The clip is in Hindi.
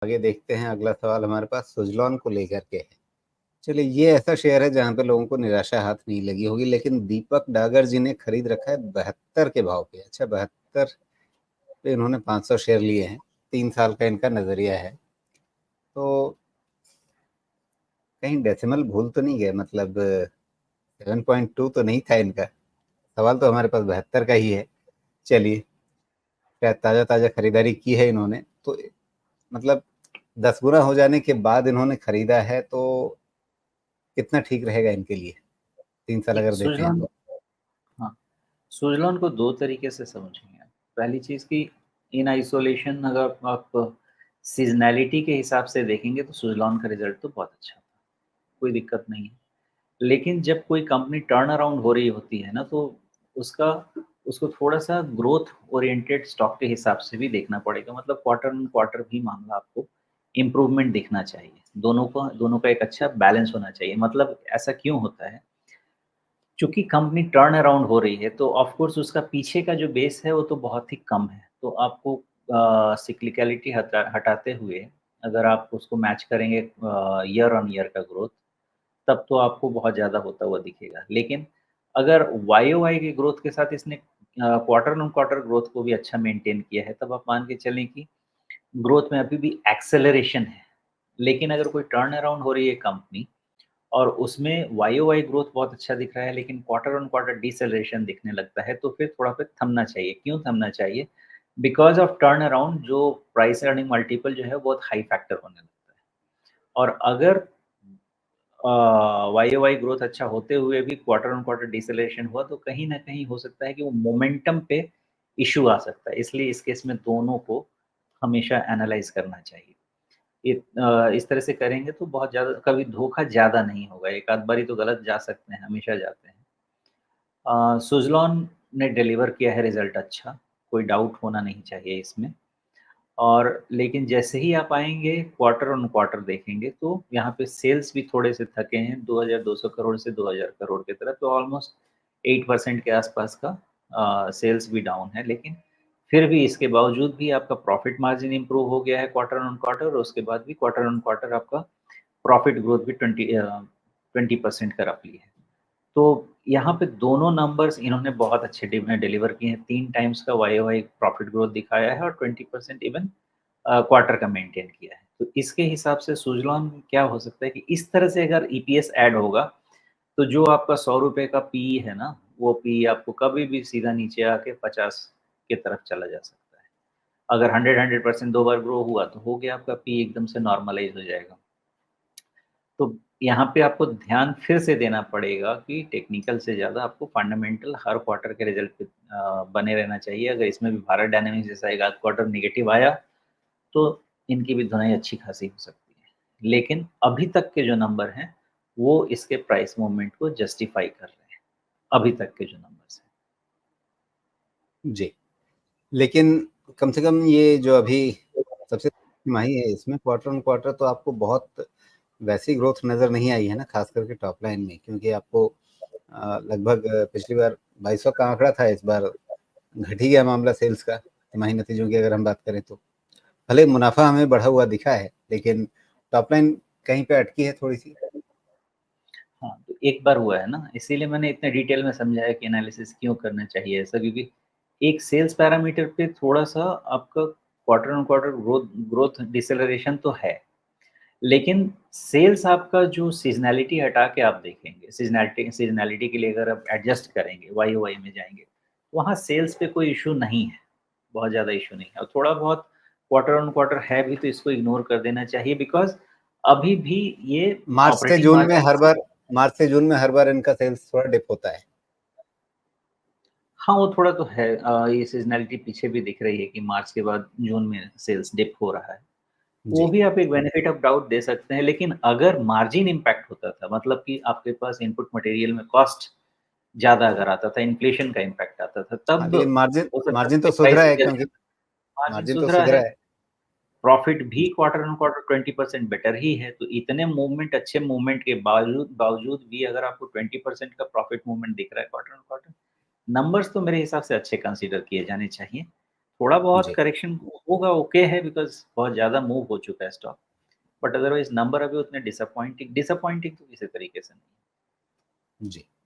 आगे देखते हैं, अगला सवाल हमारे पास सुज़लॉन को लेकर के है। चलिए, ये ऐसा शेयर है जहाँ पे लोगों को निराशा हाथ नहीं लगी होगी, लेकिन दीपक डागर जी ने खरीद रखा है 72 के भाव पे। अच्छा, 72 पे इन्होंने 500 शेयर लिए हैं। 3 साल का इनका नज़रिया है। तो कहीं डेसिमल भूल तो नहीं गए, मतलब 7.2 तो नहीं था इनका। सवाल तो हमारे पास 72 का ही है। चलिए, शायद ताज़ा-ताज़ा खरीदारी की है इन्होंने, तो मतलब 10 गुना हो जाने के बाद इन्होंने खरीदा है, तो कितना ठीक रहेगा इनके लिए? 3 साल नहीं, अगर देते हैं सुजलॉन, तो? हाँ, सुजलॉन को दो तरीके से समझेंगे आप। पहली चीज़ कि इन आइसोलेशन अगर आप सीजनैलिटी के हिसाब से देखेंगे तो सुजलॉन का रिजल्ट तो बहुत अच्छा था, कोई दिक्कत नहीं है। लेकिन जब कोई कंपनी टर्न अराउंड हो रही होती है ना, तो उसका उसको थोड़ा-सा ग्रोथ ओरिएंटेड स्टॉक के हिसाब से भी देखना पड़ेगा। मतलब क्वार्टर ऑन क्वार्टर भी मामला आपको इम्प्रूवमेंट दिखना चाहिए। दोनों का एक अच्छा बैलेंस होना चाहिए। मतलब ऐसा क्यों होता है? चूँकि कंपनी टर्न अराउंड हो रही है, तो ऑफ कोर्स उसका पीछे का जो बेस है, वो तो बहुत ही कम है। तो आपको सिक्लिकैलिटी हटाते हुए अगर आप उसको मैच करेंगे ईयर ऑन ईयर का ग्रोथ, तब तो आपको बहुत ज़्यादा होता हुआ दिखेगा। लेकिन अगर वाई-ओ-वाई की ग्रोथ के साथ इसने क्वार्टर ऑन क्वार्टर ग्रोथ को भी अच्छा मेंटेन किया है, तब आप मान के चलें कि ग्रोथ में अभी भी एक्सेलरेशन है। लेकिन अगर कोई टर्न अराउंड हो रही है कंपनी और उसमें वाई-ओ-वाई ग्रोथ बहुत अच्छा दिख रहा है, लेकिन क्वार्टर ऑन क्वार्टर डिसेलरेशन दिखने लगता है, तो फिर थोड़ा फिर थमना चाहिए। क्यों थमना चाहिए? बिकॉज़ ऑफ टर्न अराउंड जो प्राइस अर्निंग मल्टीपल जो है, बहुत हाई फैक्टर होने लगता है। और अगर वाई-ओ-वाई ग्रोथ अच्छा होते हुए भी क्वार्टर ऑन क्वार्टर डिसेलरेशन हुआ, तो कहीं न कहीं हो सकता है कि वो मोमेंटम पे इश्यू आ सकता है। इसलिए इस केस में दोनों को हमेशा एनालाइज़ करना चाहिए। इस तरह से करेंगे तो बहुत ज़्यादा कभी धोखा ज़्यादा नहीं होगा। एक आध बारी तो गलत जा सकते हैं, हमेशा जाते हैं। सुज़लॉन ने डिलीवर किया है रिज़ल्ट अच्छा, कोई डाउट होना नहीं चाहिए इसमें। और लेकिन जैसे ही आप आएँगे क्वार्टर ऑन क्वार्टर देखेंगे तो यहाँ पे सेल्स भी थोड़े से थके हैं, 2200 करोड़ से 2000 करोड़ की तरफ, तो ऑलमोस्ट 8% के आसपास का सेल्स भी डाउन है। लेकिन फिर भी इसके बावजूद भी आपका प्रॉफिट मार्जिन इम्प्रूव हो गया है क्वार्टर ऑन क्वार्टर, और उसके बाद भी क्वार्टर ऑन क्वार्टर आपका प्रॉफिट ग्रोथ भी 20% का रफली है। तो यहाँ पे दोनों नंबर्स इन्होंने बहुत अच्छे डिलीवर किए हैं। 3 टाइम्स का वाई-ओ-वाई प्रॉफिट ग्रोथ दिखाया है और 20% इवन क्वार्टर का मेंटेन किया है। तो इसके हिसाब से सुज़लॉन क्या हो सकता है कि इस तरह से अगर ईपीएस ऐड होगा, तो जो आपका ₹100 का पीई है ना, वो पीई आपको कभी भी सीधा नीचे आके 50 की तरफ चला जा सकता है। अगर 100% 2 बार ग्रो हुआ, तो हो गया आपका पीई एकदम से नॉर्मलाइज़ हो जाएगा। तो यहाँ पे आपको ध्यान फिर से देना पड़ेगा कि टेक्निकल से ज़्यादा आपको फंडामेंटल हर क्वार्टर के रिज़ल्ट पे बने रहना चाहिए। अगर इसमें भी भारत डायनामिक्स जैसा एक आध क्वार्टर नेगेटिव आया, तो इनकी भी धुनाई अच्छी खासी हो सकती है। लेकिन अभी तक के जो नंबर हैं, वो इसके प्राइस मूवमेंट को जस्टिफ़ाई कर रहे हैं, अभी तक के जो नंबर्स हैं। जी। लेकिन कम से कम ये जो अभी सबसे तिमाही है, इसमें क्वार्टर ऑन क्वार्टर तो आपको बहुत वैसी ग्रोथ नज़र नहीं आई है ना, ख़ास करके टॉप लाइन में, क्योंकि आपको लगभग पिछली बार 2200 का आंकड़ा था, इस बार घट ही गया मामला सेल्स का, तिमाही नतीजों की अगर हम बात करें तो। भले मुनाफ़ा हमें बढ़ा हुआ दिखा है, लेकिन टॉप लाइन कहीं पे अटकी है थोड़ी-सी। हाँ, तो एक बार हुआ है ना, इसीलिए मैंने इतने डिटेल में समझाया कि एनालिसिस क्यों करना चाहिए ऐसा, क्योंकि एक सेल्स पैरामीटर पे थोड़ा-सा आपका quarter on quarter growth growth deceleration तो है। लेकिन सेल्स आपका जो सीज़नैलिटी हटा के आप देखेंगे, सीज़नैलिटी सीज़नैलिटी के लिए अगर आप एडजस्ट करेंगे, वाई-ओ-वाई में जाएँगे, वहाँ सेल्स पे कोई इश्यू नहीं है, बहुत ज़्यादा इश्यू नहीं है। और थोड़ा बहुत क्वार्टर ऑन क्वार्टर है भी, तो इसको इग्नोर कर देना चाहिए, बिकॉज़ अभी भी ये मार्च से ऑपरेटिंग जून में मार्जिन हर बार मार्च से जून में हर बार इनका सेल्स थोड़ा डिप होता है। हाँ, वो थोड़ा तो है। ये सीज़नैलिटी पीछे भी दिख रही है कि मार्च के बाद जून में सेल्स डिप हो रहा है। वो जी। भी आप एक बेनिफिट ऑफ डाउट दे सकते हैं, लेकिन अगर मार्जिन इम्पैक्ट होता था, मतलब कि आपके पास इनपुट मटेरियल में कॉस्ट ज़्यादा अगर आता था, इन्फ्लेशन का इम्पैक्ट आता था, हाँ, तब लेकिन मार्जिन हो सकता मार्जिन था तो कि सुधरा प्राइस है, क्योंकि एडजस्ट, मार्जिन मार्जिन तो सुधरा सुधरा है, है। प्रॉफिट भी जी। क्वार्टर ऑन क्वार्टर 20% बेटर ही है। तो इतने मूवमेंट, अच्छे मूवमेंट के बावजूद बावजूद भी अगर आपको 20% का प्रॉफिट मूवमेंट दिख रहा है क्वार्टर ऑन क्वार्टर, नंबर्स तो मेरे हिसाब से अच्छे कंसीडर किए जाने चाहिए। थोड़ा बहुत जी, करेक्शन होगा, ओके है, बिकॉज़ बहुत ज़्यादा मूव हो चुका है स्टॉक। बट अदरवाइज़ नंबर अभी उतने डिसअपॉइंटिंग डिसअपॉइंटिंग तो किसी तरीके से नहीं। जी।